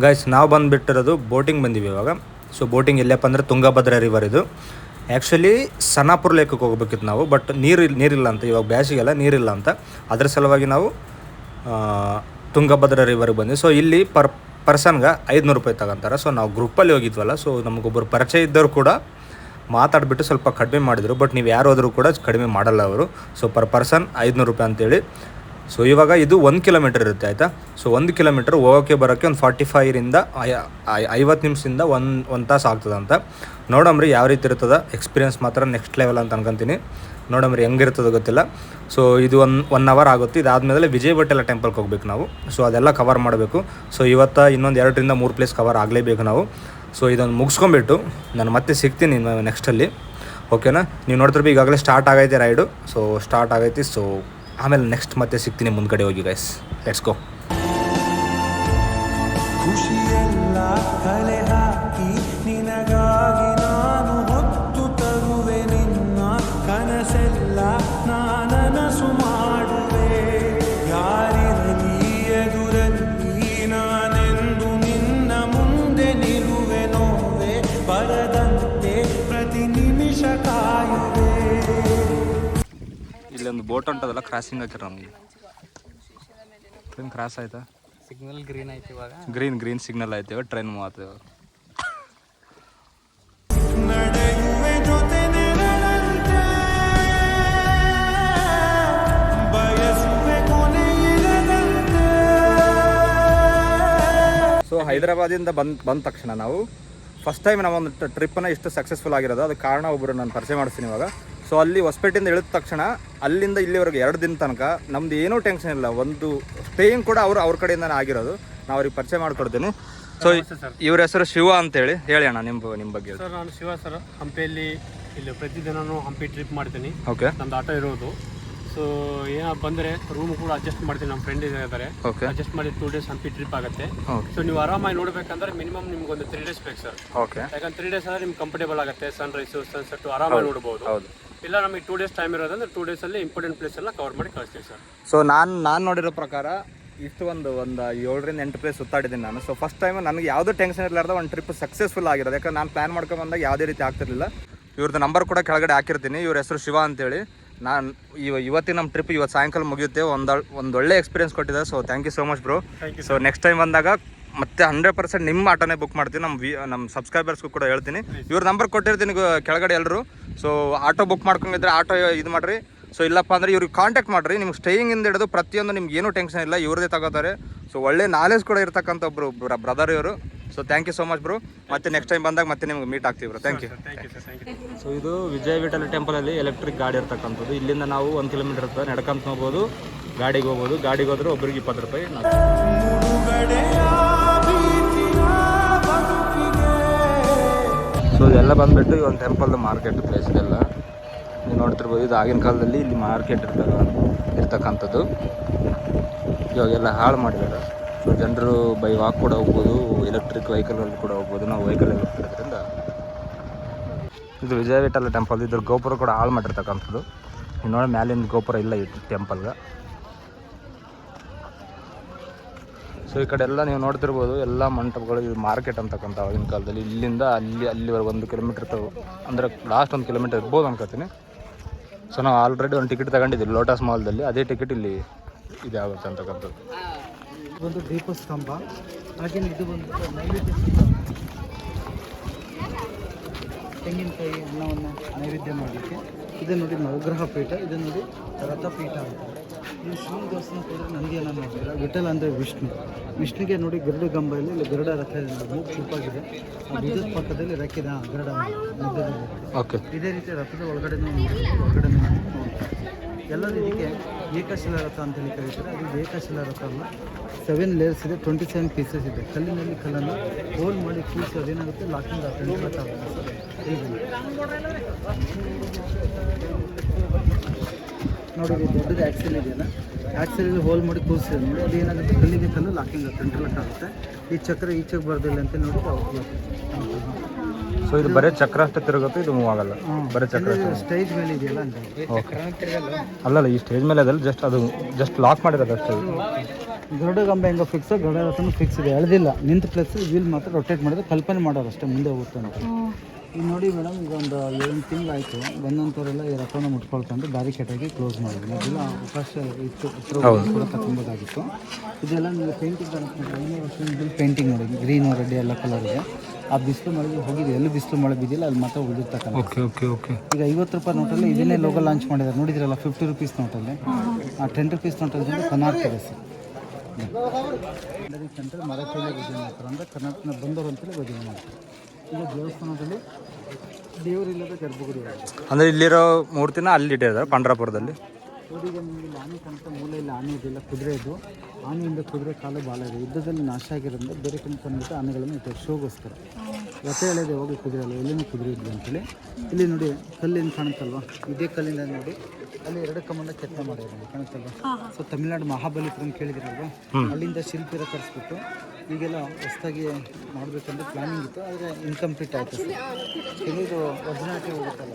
Guys ನಾವು ಬಂದುಬಿಟ್ಟಿರೋದು boating ಬಂದೀವಿ ಇವಾಗ. ಸೊ ಬೋಟಿಂಗ್ ಎಲ್ಲಪ್ಪ ಅಂದರೆ ತುಂಗಭದ್ರಾ ರಿವರ್ ಇದು. ಆ್ಯಕ್ಚುಲಿ ಸನಾಪುರ ಲೇಕಕ್ಕೆ ಹೋಗ್ಬೇಕಿತ್ತು ನಾವು, ಬಟ್ ನೀರಿಲ್ಲ ಅಂತ, ಇವಾಗ ಬೇಸಿಗೆಲ್ಲ ನೀರಿಲ್ಲ ಅಂತ, ಅದ್ರ ಸಲುವಾಗಿ ನಾವು ತುಂಗಭದ್ರಾ ರಿವರ್ಗೆ ಬಂದ್ವಿ. ಸೊ ಇಲ್ಲಿ ಪರ್ಸನ್ಗೆ 500 ರೂಪಾಯಿ ತಗೊಂತಾರೆ. ಸೊ ನಾವು ಗ್ರೂಪಲ್ಲಿ ಹೋಗಿದ್ವಲ್ಲ, ಸೊ ನಮಗೊಬ್ಬರು ಪರಿಚಯ ಇದ್ದವರು ಕೂಡ ಮಾತಾಡಿಬಿಟ್ಟು ಸ್ವಲ್ಪ ಕಡಿಮೆ ಮಾಡಿದರು. ಬಟ್ ನೀವು ಯಾರು ಹೋದರೂ ಕೂಡ ಕಡಿಮೆ ಮಾಡಲ್ಲ ಅವರು. ಸೊ ಪರ್ಸನ್ 500 ರೂಪಾಯಿ ಅಂತೇಳಿ. ಸೊ ಇವಾಗ ಇದು 1 ಕಿಲೋಮೀಟರ್ ಇರುತ್ತೆ ಆಯಿತಾ. ಸೊ 1 ಕಿಲೋಮೀಟರ್ ಹೋಗೋಕ್ಕೆ ಬರೋಕ್ಕೆ ಒಂದು 45ರಿಂದ 50 ನಿಮಿಷದಿಂದ ಒಂದು ತಾಸು ಆಗ್ತದಂತ. ನೋಡಮ್ರಿ ಯಾವ ರೀತಿ ಇರ್ತದೆ. ಎಕ್ಸ್ಪೀರಿಯನ್ಸ್ ಮಾತ್ರ ನೆಕ್ಸ್ಟ್ ಲೆವೆಲ್ ಅಂತ ಅನ್ಕೊತೀನಿ. ನೋಡಮ್ರಿ ಹೆಂಗಿರ್ತದೆ ಗೊತ್ತಿಲ್ಲ. ಸೊ ಇದು ಒನ್ ಅವರ್ ಆಗುತ್ತೆ. ಇದಾದಮೇಲೆ ವಿಜಯ ವಿಠಲ ಟೆಂಪಲ್ಗೆ ಹೋಗ್ಬೇಕು ನಾವು. ಸೊ ಅದೆಲ್ಲ ಕವರ್ ಮಾಡಬೇಕು. ಸೊ ಇವತ್ತು ಇನ್ನೊಂದು 2ರಿಂದ 3 ಪ್ಲೇಸ್ ಕವರ್ ಆಗಲೇಬೇಕು ನಾವು. ಸೊ ಇದೊಂದು ಮುಗಿಸ್ಕೊಂಬಿಟ್ಟು ನಾನು ಮತ್ತೆ ಸಿಗ್ತೀನಿ ನೆಕ್ಸ್ಟಲ್ಲಿ, ಓಕೆನಾ. ನೀವು ನೋಡ್ತಿರ್ಬೇಕು ಈಗಾಗಲೇ ಸ್ಟಾರ್ಟ್ ಆಗೈತೆ ರೈಡು. ಸೊ ಸ್ಟಾರ್ಟ್ ಆಗೈತಿ. ಸೊ ಆಮೇಲೆ ನೆಕ್ಸ್ಟ್ ಮತ್ತೆ ಸಿಗ್ತೀನಿ ಮುಂದ್ಗಡೆ ಹೋಗಿ ಗೈಸ್. Let's go. ಖುಷಿಯೆಲ್ಲ ಕಲೆ ಹಾಕಿ ನಿನಗಾಗಿ ನಾನು ಹೊತ್ತು ತರುವೆ, ನಿನ್ನ ಕನಸೆಲ್ಲ ನಾನನಸು ಮಾಡುವೆ. ಯಾರಿರಲಿ ಎದುರಲ್ಲಿ ನಾನೆಂದು ನಿನ್ನ ಮುಂದೆ ನಿಲ್ಲುವೆ, ನೋವೆ ಬರದಂತೆ ಪ್ರತಿ ನಿಮಿಷ ಕಾಯುವೆ. ಇಲ್ಲೊಂದು ಬೋಟ್ ಉಂಟದಲ್ಲ, ಕ್ರಾಸಿಂಗ್ ಹಾಕಿರ ನಮಗೆ. ಟ್ರೈನ್ ಕ್ರಾಸ್ ಆಯ್ತಾ? ಸಿಗ್ನಲ್ ಗ್ರೀನ್ ಆಯ್ತು ಇವಾಗ. ಗ್ರೀನ್ ಸಿಗ್ನಲ್ ಆಯ್ತು ಇವಾಗ. ಟ್ರೈನ್ ಮಾತು ನಡೆಯುವೆ ಜೊತೆ ನೆರಳಂತೆ, ಬಯಸುವೆ ಕೊನೆಯಿರದಂತೆ. ಸೊ ಹೈದರಾಬಾದಿಂದ ಬಂದ ತಕ್ಷಣ ನಾವು ಫಸ್ಟ್ ಟೈಮ್ ನಾವೊಂದು ಟ್ರಿಪ್ಪನ್ನ ಇಷ್ಟು ಸಕ್ಸಸ್ಫುಲ್ ಆಗಿರೋದು. ಅದಕ್ಕೆ ಕಾರಣ ಒಬ್ಬರು ನಾನು ಪರಿಚಯ ಮಾಡಿಸ್ತೀನಿ ಇವಾಗ. ಸೊ ಅಲ್ಲಿ ಹೊಸಪೇಟೆಯಿಂದ ಇಳಿದ ತಕ್ಷಣ ಅಲ್ಲಿಂದ ಇಲ್ಲಿವರೆಗೆ 2 ದಿನ ತನಕ ನಮ್ದು ಏನೂ ಟೆನ್ಷನ್ ಇಲ್ಲ. ಒಂದು ಸ್ಟೇಯಿಂಗ್ ಕೂಡ ಅವ್ರ ಕಡೆಯಿಂದನೇ ಆಗಿರೋದು. ನಾವು ಅವ್ರಿಗೆ ಪರಿಚಯ ಮಾಡಿಕೊಡ್ತೀನಿ. ಸೊ ಇವ್ರ ಹೆಸರು ಶಿವ ಅಂತೇಳಿ. ಹೇಳಿ ಅಣ್ಣ ನಿಮ್ಮ ಬಗ್ಗೆ. ಸರ್ ನಾನು ಶಿವ ಸರ್. ಹಂಪಿಯಲ್ಲಿ ಇಲ್ಲಿ ಪ್ರತಿದಿನನೂ ಹಂಪಿ ಟ್ರಿಪ್ ಮಾಡ್ತೀನಿ. ಓಕೆ. ನಮ್ದು ಆಟೋ ಇರೋದು. ಸೊ ಏನೋ ಬಂದರೆ ರೂಮ್ ಕೂಡ ಅಡ್ಜಸ್ಟ್ ಮಾಡ್ತೀನಿ. ನಮ್ಮ ಫ್ರೆಂಡ್ ಇದ್ದಾರೆ, ಅಡ್ಜಸ್ಟ್ ಮಾಡಿ 2 ಡೇಸ್ ಹಂಪಿ ಟ್ರಿಪ್ ಆಗುತ್ತೆ. ಸೊ ನೀವು ಆರಾಮಾಗಿ ನೋಡ್ಬೇಕಂದ್ರೆ ಮಿನಿಮಮ್ ನಿಮ್ಗೆ ಒಂದು 3 ಡೇಸ್ ಬೇಕು ಸರ್. ಓಕೆ. ಯಾಕಂದ್ರೆ 3 ಡೇಸ್ ಆದರೆ ನಿಮ್ಗೆ ಕಂಫರ್ಟೇಬಲ್ ಆಗುತ್ತೆ. ಸನ್ರೈಸು ಸನ್ಸೆಟ್ ಆರಾಮಾಗಿ ನೋಡ್ಬೋದು. ಹೌದು. ಇಲ್ಲ ನಮಗೆ 2 ಡೇಸ್ ಟೈಮ್ ಇರೋದಂದ್ರೆ 2 ಡೇಸಲ್ಲಿ ಇಂಪಾರ್ಟೆಂಟ್ ಪ್ಲೇಸ್ ಎಲ್ಲ ಕವರ್ ಮಾಡಿ ಕಳಿಸ್ತೀವಿ ಸರ್. ಸೊ ನಾನು ನೋಡಿರೋ ಪ್ರಕಾರ ಇಷ್ಟು ಒಂದು 7ರಿಂದ 8 ಪ್ಲೇಸ್ ಸುತ್ತಾಡಿದ್ದೀನಿ ನಾನು. ಸೊ ಫಸ್ಟ್ ಟೈಮ್ ನನಗೆ ಯಾವುದೂ ಟೆನ್ಷನ್ ಇರಲಾರ್ದ ಒಂದು ಟ್ರಿಪ್ ಸಕ್ಸಸ್ಫುಲ್ ಆಗಿರೋದು. ಯಾಕಂದ್ರೆ ನಾನು ಪ್ಲ್ಯಾನ್ ಮಾಡ್ಕೊಂಡು ಬಂದಾಗ ಯಾವುದೇ ರೀತಿ ಆಗ್ತಿರ್ಲಿಲ್ಲ. ಇವ್ರದ್ದು ನಂಬರ್ ಕೂಡ ಕೆಳಗಡೆ ಹಾಕಿರ್ತೀನಿ. ಇವ್ರ ಹೆಸರು ಶಿವ ಅಂತೇಳಿ. ನಾನು ಇವತ್ತಿನ ನಮ್ಮ ಟ್ರಿಪ್ ಇವತ್ತು ಸಾಯಂಕಾಲ ಮುಗಿಯುತ್ತೆ. ಒಂದು ಒಳ್ಳೆ ಎಕ್ಸ್ಪೀರಿಯನ್ಸ್ ಕೊಟ್ಟಿದ್ದಾರೆ. So thank you so much bro. So next time ಬಂದಾಗ ಮತ್ತೆ 100% ನಿಮ್ಮ ಆಟೋನೇ ಬುಕ್ ಮಾಡ್ತೀನಿ. ನಮ್ಮ ಸಬ್ಸ್ಕ್ರೈಬರ್ಸ್ಗೂ ಕೂಡ ಹೇಳ್ತೀನಿ. ಇವ್ರ ನಂಬರ್ ಕೊಟ್ಟಿರ್ತೀನಿ ಕೆಳಗಡೆ ಎಲ್ಲರೂ. ಸೊ ಆಟೋ ಬುಕ್ ಮಾಡ್ಕೊಂಡಿದ್ರೆ ಆಟೋ ಇದು ಮಾಡಿರಿ. ಸೊ ಇಲ್ಲಪ್ಪ ಅಂದರೆ ಇವ್ರಿಗೆ ಕಾಂಟ್ಯಾಕ್ಟ್ ಮಾಡಿರಿ. ನಿಮ್ಗೆ ಸ್ಟೇಯಿಂಗಿಂದ ಹಿಡಿದು ಪ್ರತಿಯೊಂದು ನಿಮ್ಗೆ ಏನೂ ಟೆನ್ಷನ್ ಇಲ್ಲ, ಇವ್ರದೇ ತಗೋತಾರೆ. ಸೊ ಒಳ್ಳೆ ನಾಲೆಜ್ ಕೂಡ ಇರ್ತಕ್ಕಂಥ ಒಬ್ಬರು ಬ್ರದರ್ ಇವರು. So thank you so much bro. ಮತ್ತೆ ನೆಕ್ಸ್ಟ್ ಟೈಮ್ ಬಂದಾಗ ಮತ್ತೆ ನಿಮ್ಗೆ ಮೀಟ್ ಆಗ್ತೀವಿ ಬ್ರೋ. Thank you. ಸೊ ಇದು ವಿಜಯ ವಿಠಲ ಟೆಂಪಲಲ್ಲಿ ಎಲೆಕ್ಟ್ರಿಕ್ ಗಾಡಿ ಇರ್ತಕ್ಕಂಥದ್ದು. ಇಲ್ಲಿಂದ ನಾವು 1 ಕಿಲೋಮೀಟರ್ ಇರ್ತದೆ, ನಡ್ಕೊಂತ ಹೋಗ್ಬೋದು, ಗಾಡಿಗೆ ಹೋಗ್ಬೋದು. ಗಾಡಿಗೆ ಹೋದ್ರೆ ಒಬ್ಬರಿಗೆ 20 ರೂಪಾಯಿ. ಸೊ ಇದೆಲ್ಲ ಬಂದುಬಿಟ್ಟು ಈ ಒಂದು ಟೆಂಪಲ್ದು ಮಾರ್ಕೆಟ್ ಪ್ಲೇಸ್ ಇದೆಲ್ಲ ನೀವು ನೋಡ್ತಿರ್ಬೋದು. ಇದು ಆಗಿನ ಕಾಲದಲ್ಲಿ ಇಲ್ಲಿ ಮಾರ್ಕೆಟ್ ಇರ್ತಕ್ಕಂಥದ್ದು. ಇವಾಗೆಲ್ಲ ಹಾಳು ಮಾಡಿದ್ದಾರೆ. ಸೊ ಜನರು ಬೈ ವಾಕ್ ಕೂಡ ಹೋಗ್ಬೋದು, ಎಲೆಕ್ಟ್ರಿಕ್ ವೆಹಿಕಲಲ್ಲಿ ಕೂಡ ಹೋಗ್ಬೋದು. ನಾವು ವೆಹಿಕಲಲ್ಲಿ ಹೋಗ್ತಿರೋದ್ರಿಂದ ಇದು ವಿಜಯ ವಿಠಲ ಟೆಂಪಲ್. ಇದ್ರ ಗೋಪುರ ಕೂಡ ಹಾಳು ಮಾಡಿರ್ತಕ್ಕಂಥದ್ದು. ನೀವು ನೋಡಿ ಮ್ಯಾಲಿಂದ ಗೋಪುರ ಇಲ್ಲ ಈ ಟೆಂಪಲ್ಗೆ. ಸೊ ಈ ಕಡೆ ಎಲ್ಲ ನೀವು ನೋಡ್ತಿರ್ಬೋದು ಎಲ್ಲ ಮಂಟಪಗಳು. ಇದು ಮಾರ್ಕೆಟ್ ಅಂತಕ್ಕಂಥ ಆಗಿನ ಕಾಲದಲ್ಲಿ. ಇಲ್ಲಿಂದ ಅಲ್ಲಿವರೆಗೆ 1 ಕಿಲೋಮೀಟ್ರ್ ಇರ್ತವೆ. ಅಂದರೆ ಲಾಸ್ಟ್ 1 ಕಿಲೋಮೀಟರ್ ಇರ್ಬೋದು ಅನ್ಕೋತೀನಿ. ಸೊ ನಾವು ಆಲ್ರೆಡಿ ಒಂದು ಟಿಕೆಟ್ ತಗೊಂಡಿದ್ದೀವಿ ಲೋಟಸ್ ಮಾಲ್ದಲ್ಲಿ. ಅದೇ ಟಿಕೆಟ್ ಇಲ್ಲಿ ಇದೆ ಆಗುತ್ತೆ ಅಂತಕ್ಕಂಥದ್ದು. ಒಂದು ದೀಪಸ್ತಂಭ, ಹಾಗೆ ಇದು ಒಂದು ನೈವೇದ್ಯ, ತೆಂಗಿನಕಾಯಿ ಅನ್ನವನ್ನು ನೈವೇದ್ಯ ಮಾಡಲಿಕ್ಕೆ. ಇದು ನೋಡಿ ನವಗ್ರಹ ಪೀಠ, ಇದು ನೋಡಿ ರಥಪೀಠ ಅಂತ. ಈ ಶಿವನ ದೇವಸ್ಥಾನ ಹೋದರೆ ನಂದಿಯನ್ನು ನೋಡ್ತೀರ. ವಿಠಲ ಅಂದರೆ ವಿಷ್ಣುಗೆ ನೋಡಿ ಗರುಡ ಗಂಬಲ್ಲಿ ಇಲ್ಲಿ ಗರುಡ ರಥ ಮೂಗು ಚೂಪಾಗಿದೆ. ಬೀಜದ ಪಕ್ಕದಲ್ಲಿ ರೆಕ್ಕಿದೆ ಗರುಡ ಮಧ್ಯದಲ್ಲಿ. ಓಕೆ. ಇದೇ ರೀತಿ ರಥದ ಒಳಗಡೆ ಎಲ್ಲರೂ ಇದಕ್ಕೆ ಏಕಶಿಲಾ ರಥ ಅಂತೇಳಿ ಕರೀತಾರೆ. ಅದು ಏಕಶಿಲಾ ರಥ ಅಲ್ಲ, 7 ಲೇಯರ್ಸ್ ಇದೆ, 27 ಪೀಸಸ್ ಇದೆ. ಕಲ್ಲಿನಲ್ಲಿ ಕಲ್ಲನ್ನು ಹೋಲ್ ಮಾಡಿ ಕೂರಿಸಿ ಅದೇನಾಗುತ್ತೆ ಲಾಕಿಂಗ್ ರಥ ಆಗುತ್ತೆ. ನೋಡಿ ದೊಡ್ಡದು ಆ್ಯಕ್ಸೆಲ್ ಇದೆಯಲ್ಲ, ಆ್ಯಕ್ಸೆಲಲ್ಲಿ ಹೋಲ್ ಮಾಡಿ ಕೂರಿಸಿದೆ ನೋಡಿ. ಅದು ಏನಾಗುತ್ತೆ ಕಲ್ಲಿಗೆ ಕಲ್ಲು ಲಾಕಿಂಗ್ ಆಗುತ್ತೆ, ಆಗುತ್ತೆ. ಈ ಚಕ್ರ ಈಚೆಗೆ ಬರ್ದಿಲ್ಲ ಅಂತ ನೋಡಿ ಸೊ ಇದು ಬರೀ ಚಕ್ರ ಅಷ್ಟೇ ತಿರುಗುತ್ತೆ, ಇದು ಮೂವ್ ಆಗಲ್ಲ, ಬರೀ ಚಕ್ರ ಅಷ್ಟೇ. ಸ್ಟೇಜ್ ಮೇಲೆ ಇದೆಯಲ್ಲ ಅಂತ. ಅಲ್ಲಲ್ಲ, ಈ ಸ್ಟೇಜ್ ಮೇಲೆ ಅದಲ್ಲ, ಜಸ್ಟ್ ಅದು ಜಸ್ಟ್ ಲಾಕ್ ಮಾಡಿರೋದು ಅಷ್ಟೇ. ಗರುಡ ಗಂಬ ಹೆಂಗೆ ಫಿಕ್ಸ್, ಗರುಡ ರಥನೂ ಫಿಕ್ಸ್ ಇದೆ, ಎಳೆದಿಲ್ಲ, ನಿಂತ ಪ್ಲೇಸ್ ವೀಲ್ ಮಾತ್ರ ರೊಟೇಟ್ ಮಾಡಿದ್ರೆ ಕಲ್ಪನೆ ಮಾಡೋರು ಅಷ್ಟೇ, ಮುಂದೆ ಹೋಗುತ್ತೆ ಅಂತ. ಈಗ ನೋಡಿ ಮೇಡಮ್, ಈಗ ಒಂದು 7 ತಿಂಗಳಾಯಿತು, ಬಂದಂಥವರೆಲ್ಲ ಈ ರಥನ ಮುಟ್ಕೊಳ್ಕೊಂಡು ಬ್ಯಾರಿಕೇಟಾಗಿ ಕ್ಲೋಸ್ ಮಾಡಿದ್ವಿ. ಅದೆಲ್ಲ ಅವಕಾಶ ಇತ್ತು, ಕೂಡ ತಗೊಬೋದಾಗಿತ್ತು. ಇದೆಲ್ಲ ನೀವು ಪೇಂಟಿಂಗ್ ಪೇಂಟಿಂಗ್ ನೋಡಿ, ಗ್ರೀನು ರೆಡ್ ಎಲ್ಲ ಕಲರ್ ಇದೆ. ಆ ಬಿಸಿಲು ಮಳೆಗೆ ಹೋಗಿದೆ, ಎಲ್ಲೂ ಬಿಸಿಲು ಮಳೆ ಬಿದ್ದಿಲ್ಲ, ಅಲ್ಲಿ ಮಾತ್ರ ಉಳಿದಿರ್ತಕ್ಕಂಥ. ಈಗ 50 ರೂಪಾಯಿ ನೋಟಲ್ಲಿ ಇದನ್ನೇ ಲೋಗೋ ಲಾಂಚ್ ಮಾಡಿದ್ದಾರೆ, ನೋಡಿದ್ರಲ್ಲ 50 ರುಪೀಸ್ ನೋಟಲ್ಲಿ. ಆ 10 ರುಪೀಸ್ ನೋಟಲ್ಲಿ ಕನಾರ್ಕ ಇದೆ ಸರ್. ಸೆಂಟ್ರಲ್ ಮರಕೈಲಿ ಭಜನೆ ಮಾಡ್ತಾರೆ, ಅಂದರೆ ಕರ್ನಾಟಕನ ಬಂದವರು ಅಂತೇಳಿ ಭಜನೆ ಮಾಡ್ತಾರೆ. ಈಗ ದೇವಸ್ಥಾನದಲ್ಲಿ ದೇವರಿಲ್ಲದ ಗರ್ಭಗುಡಿ ಆಗಿದೆ. ಅಂದರೆ ಇಲ್ಲಿರೋ ಮೂರ್ತಿನ ಅಲ್ಲಿ ಇಟ್ಟಿದ್ದಾರೆ ಪಂಡ್ರಾಪುರದಲ್ಲಿ. ಈಗ ನಿಮಗೆ ಆನೆ ಕಾಣುತ್ತೆ, ಮೂಲೆಯಲ್ಲಿ ಆನೆ ಇದೆಲ್ಲ ಕುದುರೆ ಇದು. ಆನೆಯಿಂದ ಕುದುರೆ ಕಾಲು ಬಾಲ ಇದೆ, ಯುದ್ಧದಲ್ಲಿ ನಾಶ ಆಗಿರೋದ್ರಿಂದ ಬೇರೆ ಕಡೆ ತಂದುಬಿಟ್ಟು ಆನೆಗಳನ್ನು ಇಟ್ಟು ಶೋಗೋಸ್ಕರ. ರಥ ಎಳೆದು ಯಾವಾಗ ಕುದುರೆ ಅಲ್ಲ, ಎಲ್ಲಿನೂ ಕುದುರೆ ಇದ್ವಿ ಅಂತೇಳಿ. ಇಲ್ಲಿ ನೋಡಿ ಕಲ್ಲಿಂದ ಕಾಣುತ್ತಲ್ವ, ಇದೇ ಕಲ್ಲಿಂದ ನೋಡಿ ಅಲ್ಲಿ 2 ಕಮಂಡ ಕೆತ್ತನೆ ಮಾಡಿರೋದು ಕಾಣುತ್ತಲ್ವ. ಸೊ ತಮಿಳ್ನಾಡು ಮಹಾಬಲಿಪುರಂ ಕೇಳಿದಿರಲ್ವ, ಅಲ್ಲಿಂದ ಶಿಲ್ಪಿರ ಕರೆಸ್ಬಿಟ್ಟು ಈಗೆಲ್ಲ ಹೊಸದಾಗಿ ಮಾಡಬೇಕಂದ್ರೆ ಪ್ಲಾನಿಂಗ್ ಇತ್ತು, ಆದರೆ ಇನ್ಕಂಪ್ಲೀಟ್ ಆಯಿತು ಸರ್. ಕೆಲವರು ಒರಿಜಿನಾಲಿಟಿ ಹೋಗುತ್ತಲ್ಲ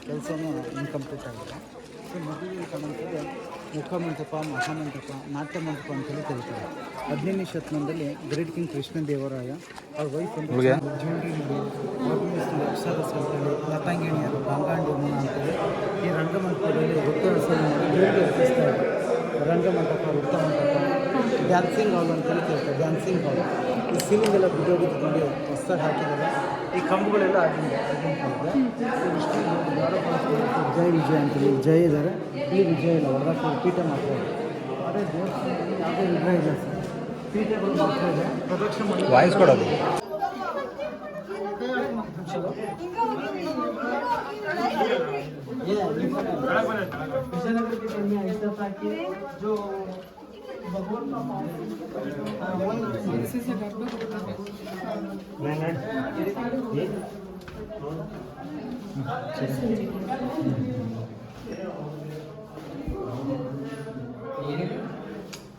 ಕೆಲಸನೂ ಇನ್ಕಂಪ್ಲೀಟ್ ಆಗಿದೆ. ಸೊ ಮದುವೆಯಲ್ಲಿ ಕಾಣುತ್ತದೆ ಮುಖಮಂಟಪ, ಮಹಾಮಂಟಪ, ನಾಟ್ಯ ಮಂಟಪ ಅಂತೇಳಿ ಕರೀತಾರೆ. 15ನೇ ಶತಮಾನದಲ್ಲಿ ಗ್ರೇಟ್ ಕಿಂಗ್ ಕೃಷ್ಣದೇವರಾಯ ಅವ್ರ ವೈಫ್ ಒಂದು ಜ್ಯುವೆಲ್ರಿ ಅಕ್ಷರಸಂತೆಯಲ್ಲಿ ಲತಾಂಗಿಣಿಯರು ಬಾಂಗಾಂಡಿ ಮುನ ಅಂತೇಳಿ ಈ ರಂಗಮಂಟಪದಲ್ಲಿ ವೃತ್ತರಸನ ದೇವರಿಗೆ ಅರ್ಪಿಸ್ತಾ ಇದ್ದಾರೆ. ರಂಗಮಂಟಪ, ವೃತ್ತ ಮಂಟಪ, ಡ್ಯಾನ್ಸಿಂಗ್ ಹಾಲ್ ಅಂತೇಳಿ ಕೇಳ್ತಾರೆ, ಡ್ಯಾನ್ಸಿಂಗ್ ಹಾಲ್. ಈ ಸೀಲಿಂಗ್ ಎಲ್ಲ ಬಿದ್ದೋಗಿದ್ದು ನೋಡಿ ಹೊಸದಾಗಿ ಹಾಕಿದ್ದಾರೆ. ಈ ಕಂಬಗಳೆಲ್ಲ ಆಗಿಲ್ಲ, ಜೈ ವಿಜಯ ಅಂತೇಳಿ ಜಯ ಇದ್ದಾರೆ, ಇಲ್ಲಿ ವಿಜಯ ಇಲ್ಲ, ಹೊರದಾಕ ಪೀಠ ಮಾತ್ರ ಇದೆ. ಅದೇ ದೇವಸ್ಥಾನದಲ್ಲಿ ಯಾವುದೇ ವಿಗ್ರಹ ಇಲ್ಲ ಸರ್, ಪೀಠಗಳು ಮಾತ್ರ ಇದೆ. ಪ್ರದಕ್ಷಿಣೆ ಮಾಡಿ ವಾಯ್ಸ್ ಕೊಡೋದು.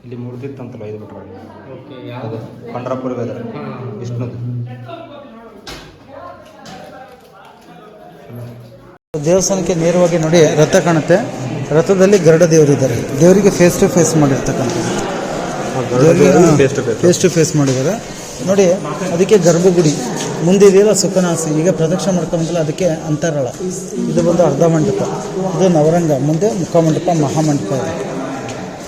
ಇಲ್ಲಿ ಮೂರ್ತಿ ಇತ್ತಂತಲ್ಲ 5 ಬಿಟ್ರೆ ಅದು ಪಂಡ್ರಾಪುರ ವೇದ ವಿಷ್ಣುದು. ದೇವಸ್ಥಾನಕ್ಕೆ ನೇರವಾಗಿ ನೋಡಿ ರಥ ಕಾಣುತ್ತೆ, ರಥದಲ್ಲಿ ಗರುಡ ದೇವರಿದ್ದಾರೆ, ದೇವರಿಗೆ ಫೇಸ್ ಟು ಫೇಸ್ ಮಾಡಿರ್ತಕ್ಕಂಥದ್ದು, ಫೇಸ್ ಟು ಫೇಸ್ ಮಾಡಿದ್ದಾರೆ ನೋಡಿ. ಅದಕ್ಕೆ ಗರ್ಭಗುಡಿ ಮುಂದೆ ಇದೆಯಲ್ಲ ಸುಖನಾಸ, ಈಗ ಪ್ರದಕ್ಷಿಣೆ ಮಾಡ್ಕೊಂಬಂತಲ್ಲ ಅದಕ್ಕೆ ಅಂತರಾಳ. ಇದು ಬಂದು ಅರ್ಧ ಮಂಟಪ, ಇದು ನವರಂಗ, ಮುಂದೆ ಮುಖಮಂಟಪ, ಮಹಾಮಂಟಪ ಇದೆ.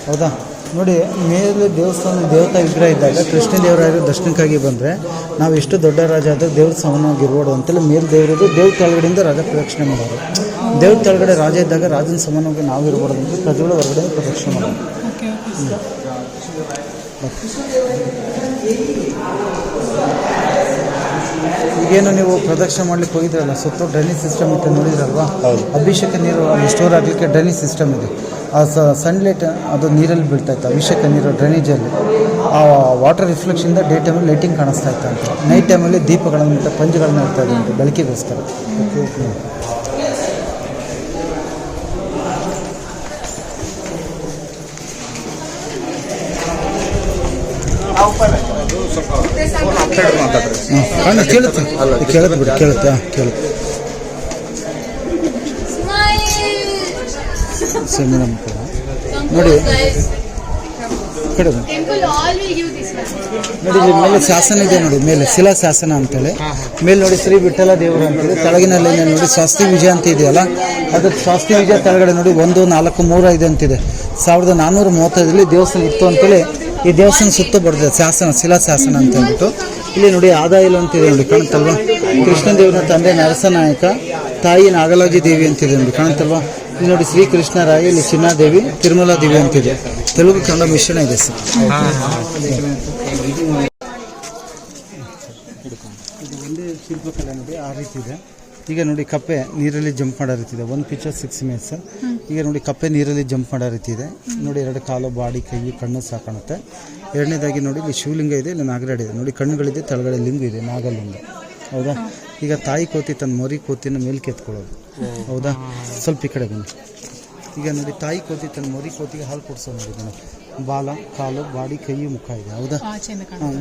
ಹೌದಾ ನೋಡಿ, ಮೇಲೆ ದೇವಸ್ಥಾನ ದೇವತಾ ವಿಗ್ರಹ ಇದ್ದಾಗ ಕೃಷ್ಣದೇವರಾಯರು ದರ್ಶನಕ್ಕಾಗಿ ಬಂದರೆ ನಾವು ಎಷ್ಟು ದೊಡ್ಡ ರಾಜ ಆದರೆ ದೇವ್ರ ಸಮಾನವಾಗಿರ್ಬೋದು ಅಂತೇಳಿ ಮೇಲೆ ದೇವರದು ದೇವ್ರ ಕೆಳಗಡೆಯಿಂದ ರಾಜ ಪ್ರದಕ್ಷಿಣೆ ಮಾಡೋರು. ದೇವ್ರ ಕೆಳಗಡೆ ರಾಜ ಇದ್ದಾಗ ರಾಜನ ಸಮಾನವಾಗಿ ನಾವು ಇರ್ಬೋದು ಅಂತ ಪ್ರಜೆಗಳು ಹೊರಗಡೆ ಪ್ರದಕ್ಷಿಣೆ ಮಾಡೋರು. ಈಗೇನು ನೀವು ಪ್ರದಕ್ಷಿಣೆ ಮಾಡ್ಲಿಕ್ಕೆ ಹೋಗಿದ್ರಲ್ಲ, ಸುತ್ತ ಡ್ರೈನೇಜ್ ಸಿಸ್ಟಮ್ ಇತ್ತು ನೋಡಿದ್ರಲ್ವಾ, ಅಭಿಷೇಕ ನೀರು ಅಲ್ಲಿ ಸ್ಟೋರ್ ಆಗಲಿಕ್ಕೆ ಡ್ರೈನೇಜ್ ಸಿಸ್ಟಮ್ ಇದೆ. ಆ ಸನ್ಲೈಟ್ ಅದು ನೀರಲ್ಲಿ ಬೀಳ್ತಾ ಇತ್ತು, ಅಭಿಷೇಕ ನೀರು ಡ್ರೈನೇಜಲ್ಲಿ. ಆ ವಾಟರ್ ರಿಫ್ಲೆಕ್ಷನಿಂದ ಡೇ ಟೈಮಲ್ಲಿ ಲೈಟಿಂಗ್ ಕಾಣಿಸ್ತಾ ಇತ್ತು ಅಂತ, ನೈಟ್ ಟೈಮಲ್ಲಿ ದೀಪಗಳನ್ನು ಪಂಜುಗಳನ್ನ ಇರ್ತಾ ಇದೆ ಅಂತ ಬೆಳಕಿಗೋಸ್ಕರ. ಕೇಳುತ್ತೆ ಕೇಳುತ್ತೆ ಬಿಡಿ, ಕೇಳುತ್ತಾ ಕೇಳುತ್ತೆ ಮೇಡಮ್ ನೋಡಿ ಕಡೆ ನೋಡಿ, ಇಲ್ಲಿ ಮೇಲೆ ಶಾಸನ ಇದೆ ನೋಡಿ, ಮೇಲೆ ಶಿಲಾ ಶಾಸನ ಅಂತೇಳಿ ಮೇಲೆ ನೋಡಿ ಶ್ರೀ ವಿಠಲ ದೇವರು ಅಂತೇಳಿ. ಕೆಳಗಿನಲ್ಲಿ ನೋಡಿ ಶಾಸ್ತ್ರಿ ವಿಜಯ ಅಂತ ಇದೆಯಲ್ಲ, ಅದು ಶಾಸ್ತ್ರಿ ವಿಜಯ ಕೆಳಗಡೆ ನೋಡಿ 1, 4, 3, 5 ಅಂತಿದೆ. 1435 ದೇವಸ್ಥಾನ ಇತ್ತು ಅಂತೇಳಿ ಈ ದೇವಸ್ಥಾನ ಸುತ್ತ ಬರ್ತದೆ ಶಾಸನ, ಶಿಲಾ ಶಾಸನ ಅಂತ ಹೇಳ್ಬಿಟ್ಟು. ಇಲ್ಲಿ ನೋಡಿ ಆದಾಯ ಇಲ್ಲ ಅಂತಿದೆ ನೋಡಿ, ಕಾಣುತ್ತಲ್ವ. ಕೃಷ್ಣದೇವರ ತಂದೆ ನರಸನಾಯಕ, ತಾಯಿ ನಾಗಲಾಜಿ ದೇವಿ ಅಂತಿದೆ ನೋಡಿ, ಕಾಣುತ್ತಲ್ವ. ಇಲ್ಲಿ ನೋಡಿ ಶ್ರೀ ಕೃಷ್ಣರಾಯ, ಇಲ್ಲಿ ಚಿನ್ನಾದೇವಿ, ತಿರುಮಲಾ ದೇವಿ ಅಂತಿದೆ. ತೆಲುಗು ಕನ್ನಡ ಮಿಶ್ರಣ ಇದೆ ಸರ್. ಇದು ಒಂದೇ ಶಿಲ್ಪಕಲೆ ನೋಡಿ, ಆ ರೀತಿ ಇದೆ. ಈಗ ನೋಡಿ ಕಪ್ಪೆ ನೀರಲ್ಲಿ ಜಂಪ್ ಮಾಡೋ ರೀತಿ ಇದೆ. 1 ಪಿಕ್ಚರ್ 6 ಮಿನಿಟ್ಸ್. ಈಗ ನೋಡಿ ಕಪ್ಪೆ ನೀರಲ್ಲಿ ಜಂಪ್ ಮಾಡೋ ರೀತಿ ಇದೆ ನೋಡಿ. 2 ಕಾಲು, ಬಾಡಿ, ಕೈ, ಕಣ್ಣು ಸಹ ಕಾಣುತ್ತೆ. ಎರಡನೇದಾಗಿ ನೋಡಿ ಇಲ್ಲಿ ಶಿವಲಿಂಗ ಇದೆ, ಇಲ್ಲಿ ನಾಗರಾಡಿ ಇದೆ ನೋಡಿ, ಕಣ್ಣುಗಳಿದೆ, ತೆಳಗಡೆ ಲಿಂಗ ಇದೆ, ನಾಗಲಿಂಗ. ಹೌದಾ. ಈಗ ತಾಯಿ ಕೋತಿ ತನ್ನ ಮರಿ ಕೋತಿನ ಮೇಲೆ ಕೆತ್ಕೊಳ್ಳೋದು. ಹೌದಾ. ಸ್ವಲ್ಪ ಈ ಕಡೆ ಬನ್ನಿ. ಈಗ ನೋಡಿ ತಾಯಿ ಕೋತಿ ತನ್ನ ಮರಿ ಕೋತಿಗೆ ಹಾಲು ಕೊಡಿಸೋದು ನೋಡಿ ಮೇಡಮ್. ಬಾಲ, ಕಾಲು, ಬಾಡಿ, ಕೈ, ಮುಖ ಇದೆ. ಹೌದಾ?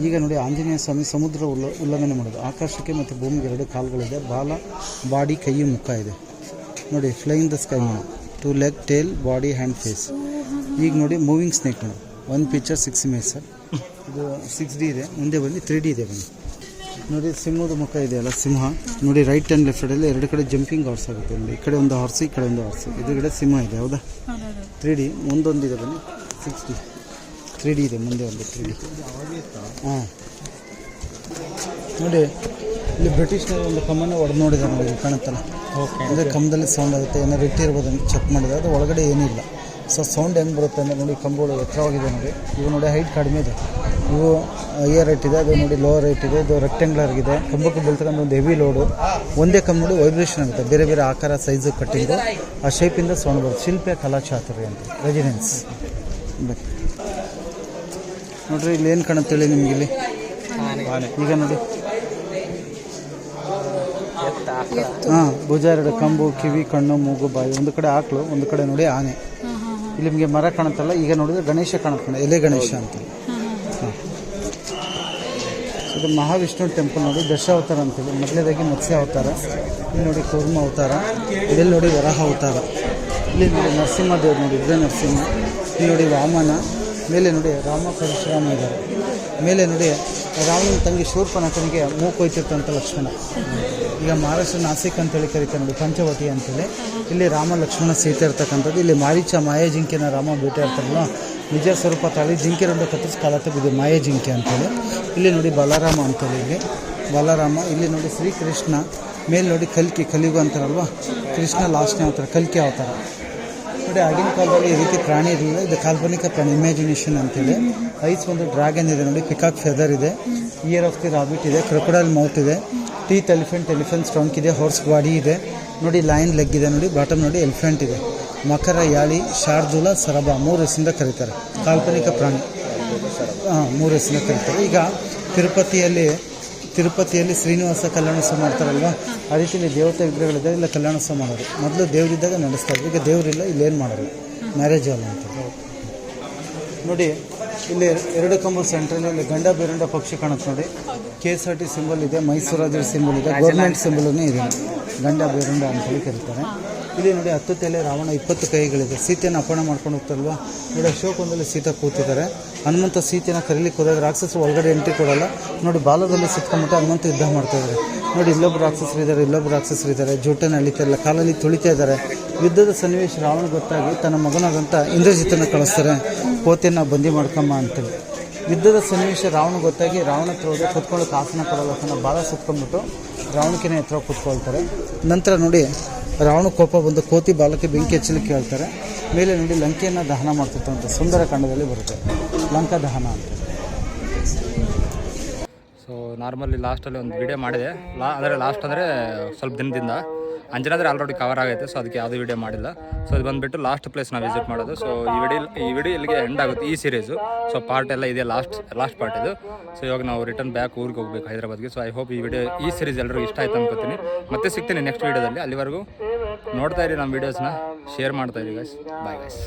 ಈಗ ನೋಡಿ ಆಂಜನೇಯ ಸ್ವಾಮಿ ಸಮುದ್ರ ಉಲ್ಲಂಘನೆ ಮಾಡೋದು. ಆಕಾಶಕ್ಕೆ ಮತ್ತು ಭೂಮಿಗೆ 2 ಕಾಲುಗಳಿದೆ. ಬಾಲ, ಬಾಡಿ, ಕೈ, ಮುಖ ಇದೆ. ನೋಡಿ flying the sky, 2 leg, tail, body, hand, face. ಈಗ ನೋಡಿ ಮೂವಿಂಗ್ ಸ್ನೇಕ್ ನೋಡಿ, 1 ಪಿಕ್ಚರ್ 6 ಇಮೇಜ್ ಸರ್. ಇದು 6D ಇದೆ. ಮುಂದೆ ಬನ್ನಿ 3D ಇದೆ ಬನ್ನಿ. ನೋಡಿ ಸಿಂಹದ ಮುಖ ಇದೆಯಲ್ಲ, ಸಿಂಹ ನೋಡಿ ರೈಟ್ ಆ್ಯಂಡ್ ಲೆಫ್ಟ್ ಸೈಡಲ್ಲಿ 2 ಕಡೆ ಜಂಪಿಂಗ್ ಹಾರ್ಸ್ ಆಗುತ್ತೆ ನೋಡಿ. ಈ ಕಡೆ ಒಂದು ಹಾರ್ಸು, ಈ ಕಡೆ ಒಂದು ಹಾರ್ಸು. ಎದುರುಗಡೆ ಸಿಂಹ ಇದೆ. ಹೌದಾ? 3D ಮುಂದೊಂದಿದೆ ಬನ್ನಿ, 6D 3D ಇದೆ. ಮುಂದೆ ಒಂದು 3D. ಹಾಂ ನೋಡಿ ಇಲ್ಲಿ ಬ್ರಿಟಿಷ್ನವರು ಒಂದು ಕಮ್ಮನ್ನು ಹೊಡೆದು ನೋಡಿದ್ದಾರೆ ನೋಡಿ, ಕಾಣುತ್ತಲ್ಲ. ಅಂದರೆ ಕಮ್ಮದಲ್ಲಿ ಸೌಂಡ್ ಆಗುತ್ತೆ, ಏನಾರು ಇಟ್ಟಿರ್ಬೋದು ಅಂತ ಚೆಕ್ ಮಾಡಿದೆ. ಅದು ಒಳಗಡೆ ಏನಿಲ್ಲ. ಸೊ ಸೌಂಡ್ ಹೆಂಗೆ ಬರುತ್ತೆ ಅಂದರೆ ನೋಡಿ, ಕಂಬಗಳು ಎತ್ತರವಾಗಿದೆ ನೋಡಿ. ಇವು ನೋಡಿ ಹೈಟ್ ಕಡಿಮೆ ಇದೆ. ಇವು ಹೈಯರ್ ರೇಟ್ ಇದೆ, ಅದು ನೋಡಿ ಲೋವರ್ ರೇಟ್ ಇದೆ. ಇದು ರೆಕ್ಟ್ಯಾಂಗ್ಯುಲರ್ ಇದೆ. ಕಂಬಕ್ಕೆ ಬೀಳ್ತಕ್ಕಂಥ ಒಂದು ಹೆವಿ ಲೋಡು. ಒಂದೇ ಕಂಬ ನೋಡಿ ವೈಬ್ರೇಷನ್ ಆಗುತ್ತೆ. ಬೇರೆ ಬೇರೆ ಆಕಾರ, ಸೈಜು, ಕಟ್ಟಿಂಗು, ಆ ಶೇಪಿಂದ ಸೌಂಡ್ ಬರುತ್ತೆ. ಶಿಲ್ಪೆ ಕಲಾಚಾತುರ್ಯ ಅಂತ, ರೆಸಿಡೆನ್ಸ್. ನೋಡ್ರಿ ಇಲ್ಲಿ ಏನು ಕಾಣುತ್ತೇಳಿ ನಿಮ್ಗೆ ಇಲ್ಲಿ. ಈಗ ನೋಡಿ ಹಾಂ, ಭುಜ 2, ಕಂಬು, ಕಿವಿ, ಕಣ್ಣು, ಮೂಗು, ಬಾಯಿ. ಒಂದು ಕಡೆ ಆಕಳು, ಒಂದು ಕಡೆ ನೋಡಿ ಆನೆ. ಇಲ್ಲಿ ನಿಮಗೆ ಮರ ಕಾಣುತ್ತಲ್ಲ. ಈಗ ನೋಡಿದ್ರೆ ಗಣೇಶ ಕಾಣುತ್ತೆ, ಎಲೆ ಗಣೇಶ ಅಂತ. ಹಾಂ, ಇದು ಮಹಾವಿಷ್ಣು ಟೆಂಪಲ್ ನೋಡಿ, ದಶಾವತಾರ ಅಂತೇಳಿ. ಮೊದಲನೇದಾಗಿ ಮತ್ಸ್ಯ ಅವತಾರ, ಇಲ್ಲಿ ನೋಡಿ ಕೂರ್ಮ ಅವತಾರ, ಇದೆಲ್ಲಿ ನೋಡಿ ವರಾಹ ಅವತಾರ. ಇಲ್ಲಿ ನೋಡಿ ನರಸಿಂಹ ದೇವ್ರು ನೋಡಿ, ಇದ್ರೆ ನರಸಿಂಹ. ಇಲ್ಲಿ ನೋಡಿ ವಾಮನ. ಮೇಲೆ ನೋಡಿ ರಾಮ ಪರಶುರಾಮ ಇದ್ದಾರೆ. ಮೇಲೆ ನೋಡಿ ರಾವಣನ ತಂಗಿ ಶೂರ್ಪನಖನಿಗೆ ಮೂಗು ಕೊಯ್ತಿರ್ತಂಥ ಲಕ್ಷ್ಮಣ. ಈಗ ಮಹಾರಾಷ್ಟ್ರ ನಾಸಿಕ್ ಅಂತೇಳಿ ಕರೀತಾರೆ ನೋಡಿ, ಪಂಚವಟಿ ಅಂತೇಳಿ. ಇಲ್ಲಿ ರಾಮ, ಲಕ್ಷ್ಮಣ, ಸೀತೆ ಇರ್ತಕ್ಕಂಥದ್ದು. ಇಲ್ಲಿ ಮಾರೀಚ ಮಾಯಾ ಜಿಂಕೆನ ರಾಮ ಭೇಟಿ ಇರ್ತಾರಲ್ಲ, ನಿಜ ಸ್ವರೂಪ ತಾಳಿ ಜಿಂಕೆ 2 ಕತ್ತರಿಸಿ ಕಾಲ ತೆಗೆದು ಮಾಯಾ ಜಿಂಕೆ ಅಂತೇಳಿ. ಇಲ್ಲಿ ನೋಡಿ ಬಲರಾಮ ಅಂತೇಳಿ, ಇಲ್ಲಿ ಬಲರಾಮ. ಇಲ್ಲಿ ನೋಡಿ ಶ್ರೀಕೃಷ್ಣ. ಮೇಲೆ ನೋಡಿ ಕಲ್ಕಿ, ಕಲಿಯುಗ ಅಂತಾರಲ್ವ, ಕೃಷ್ಣ ಲಾಸ್ಟ್ನೇ ಅವತಾರ, ಕಲ್ಕಿ ಅವತಾರ ನೋಡಿ. ಆಗಿನ ಕಾಲದಲ್ಲಿ ಈ ರೀತಿ ಪ್ರಾಣಿ ಇರಲಿಲ್ಲ. ಇದು ಕಾಲ್ಪನಿಕ ಪ್ರಾಣಿ, ಇಮ್ಯಾಜಿನೇಷನ್ ಅಂತೇಳಿ. ಐಸ್ ಒಂದು ಡ್ರ್ಯಾಗನ್ ಇದೆ ನೋಡಿ, ಪಿಕಾಕ್ ಫೆದರ್ ಇದೆ, ಇಯರ್ ಆಫ್ ದಿ ರಾಬಿಟ್ ಇದೆ, ಕ್ರೊಕೊಡೈಲ್ ಮೌತ್ ಇದೆ, ಟೀತ್ ಎಲಿಫೆಂಟ್ ಸ್ಟ್ರಾಂಕ್ ಇದೆ, ಹಾರ್ಸ್ ಬಾಡಿ ಇದೆ ನೋಡಿ, ಲಯನ್ ಲೆಗ್ ಇದೆ ನೋಡಿ, ಬಾಟಮ್ ನೋಡಿ ಎಲಿಫೆಂಟ್ ಇದೆ. ಮಕರ, ಯಾಳಿ, ಶಾರ್ದೂಲ, ಸರಬ 3 ಹೆಸರಿಂದ ಕರೀತಾರೆ. ಕಾಲ್ಪನಿಕ ಪ್ರಾಣಿ. 3 ಹೆಸರಿಂದ ಕರೀತಾರೆ. ಈಗ ತಿರುಪತಿಯಲ್ಲಿ ಶ್ರೀನಿವಾಸ ಕಲ್ಯಾಣೋತ್ಸವ ಮಾಡ್ತಾರಲ್ವ, ಆ ರೀತಿ ಇಲ್ಲಿ ದೇವತೆ ವಿಗ್ರಹಗಳಿದ್ದಾಗ ಇಲ್ಲ ಕಲ್ಯಾಣೋತ್ಸವ ಮಾಡೋರು. ಮೊದಲು ದೇವರಿದ್ದಾಗ ನಡೆಸ್ತಾರೆ. ಈಗ ದೇವರಿಲ್ಲ, ಇಲ್ಲೇನು ಮಾಡೋರು, ಮ್ಯಾರೇಜ್ ಹಾಲ್ ಅಂತ ನೋಡಿ. ಇಲ್ಲಿ 2 ಕಂಬ ಸೆಂಟ್ರಲ್ಲಿ ಇಲ್ಲಿ ಗಂಡ ಬೇರುಂಡ ಪಕ್ಷಿ ಕಾಣುತ್ತೆ ನೋಡಿ. KSRT ಸಿಂಬಲ್ ಇದೆ, ಮೈಸೂರಾದ ಸಿಂಬಲ್ ಇದೆ, ಗೌರ್ಮೆಂಟ್ ಸಿಂಬಲೂ ಇದೆ. ಗಂಡ ಬೇರುಂಡ ಅಂತೇಳಿ ಕರೀತಾರೆ. ಇಲ್ಲಿ ನೋಡಿ 10 ತಲೆ ರಾವಣ, 20 ಕೈಗಳಿದೆ. ಸೀತೆಯನ್ನು ಅಪಹರಣ ಮಾಡ್ಕೊಂಡು ಹೋಗ್ತಾರಲ್ವ ನೋಡಿ, ಅಶೋಕಂದಲ್ಲಿ ಸೀತೆ ಕೂತಿದ್ದಾರೆ. ಹನುಮಂತ ಸೀತೆಯನ್ನು ಕರೀಲಿಕ್ಕೆ ಹೋದಾಗ ರಾಕ್ಷಸರು ಒಳಗಡೆ ಎಂಟ್ರಿ ಕೊಡಲ್ಲ ನೋಡಿ, ಬಾಲದಲ್ಲಿ ಸಿಕ್ಕೊಂಬಿಟ್ಟು ಹನುಮಂತ ಯುದ್ಧ ಮಾಡ್ತಾಯಿದ್ದಾರೆ ನೋಡಿ. ಇಲ್ಲೊಬ್ಬರು ರಾಕ್ಷಸರಿದ್ದಾರೆ, ಜೋಟನ್ನು ಅಳಿತಾರಲ್ಲ, ಕಾಲಲ್ಲಿ ತುಳಿತಾ ಇದ್ದಾರೆ. ಯುದ್ಧದ ಸನ್ನಿವೇಶ ರಾವಣ ಗೊತ್ತಾಗಿ ತನ್ನ ಮಗನಾದಂಥ ಇಂದ್ರಜಿತನ್ನು ಕಳಿಸ್ತಾರೆ, ಕೋತೆಯನ್ನು ಬಂದಿ ಮಾಡ್ಕಮ್ಮ ಅಂತೇಳಿ. ಯುದ್ಧದ ಸನ್ನಿವೇಶ ರಾವಣ ಗೊತ್ತಾಗಿ ರಾವಣ ಹತ್ರ ಹೋದ್ರೆ ಕೂತ್ಕೊಳ್ಳೋಕೆ ಆಸನ ಕೊಡಲ್ಲ, ತನ್ನ ಬಾಲ ಸುತ್ಕೊಂಡ್ಬಿಟ್ಟು ರಾವಣಕಿನ ಹತ್ರ ಕೂತ್ಕೊಳ್ತಾರೆ. ನಂತರ ನೋಡಿ ರಾವಣ ಕೋಪ ಬಂದು ಕೋತಿ ಬಾಲಕ್ಕೆ ಬೆಂಕಿ ಹಚ್ಚಲಿಕ್ಕೆ ಹೇಳ್ತಾರೆ. ಮೇಲೆ ನೋಡಿ ಲಂಕೆಯನ್ನು ದಹನ ಮಾಡ್ತಿರ್ತಂಥ ಸುಂದರ ಕಾಂಡದಲ್ಲಿ ಬರುತ್ತೆ, ಲಂಕಾ ದಹನ ಅಂತ. ಸೊ ನಾರ್ಮಲಿ ಲಾಸ್ಟಲ್ಲಿ ಒಂದು ವಿಡಿಯೋ ಮಾಡಿದೆ. ಲಾಸ್ಟ್ ಅಂದರೆ ಸ್ವಲ್ಪ ದಿನದಿಂದ. ಅಂಜನಾದ್ರಿ ಆಲ್ರೆಡಿ ಕವರ್ ಆಗೈತೆ, ಸೊ ಅದಕ್ಕೆ ಯಾವುದೇ ವಿಡಿಯೋ ಮಾಡಿಲ್ಲ. ಸೊ ಇದು ಬಂದುಬಿಟ್ಟು ಲಾಸ್ಟ್ ಪ್ಲೇಸ್ ನಾವು ವಿಸಿಟ್ ಮಾಡೋದು. ಸೊ ಈ ವಿಡಿಯೋ ಇಲ್ಲಿಗೆ ಎಂಡ್ ಆಗುತ್ತೆ, ಈ ಸೀರೀಸು. ಸೊ ಪಾರ್ಟ್ ಎಲ್ಲ ಇದೆ, ಲಾಸ್ಟ್ ಪಾರ್ಟ್ ಇದು. ಸೊ ಇವಾಗ ನಾವು ರಿಟರ್ನ್ ಬ್ಯಾಕ್ ಊರಿಗೆ ಹೋಗ್ಬೇಕು, ಹೈದರಾಬಾದ್ಗೆ. ಸೊ ಐ ಹೋಪ್ ಈ ಸೀರೀಸ್ ಎಲ್ಲರಿಗೂ ಇಷ್ಟ ಆಯ್ತು ಅನ್ಕೋತೀನಿ. ಮತ್ತೆ ಸಿಗ್ತೀನಿ ನೆಕ್ಸ್ಟ್ ವೀಡಿಯೋದಲ್ಲಿ. ಅಲ್ಲಿವರೆಗೂ ನೋಡ್ತಾ ಇರಿ ನಮ್ಮ ವೀಡಿಯೋಸ್ನ, ಶೇರ್ ಮಾಡ್ತಾ ಇರಿ ಗೈಸ್. Bye guys.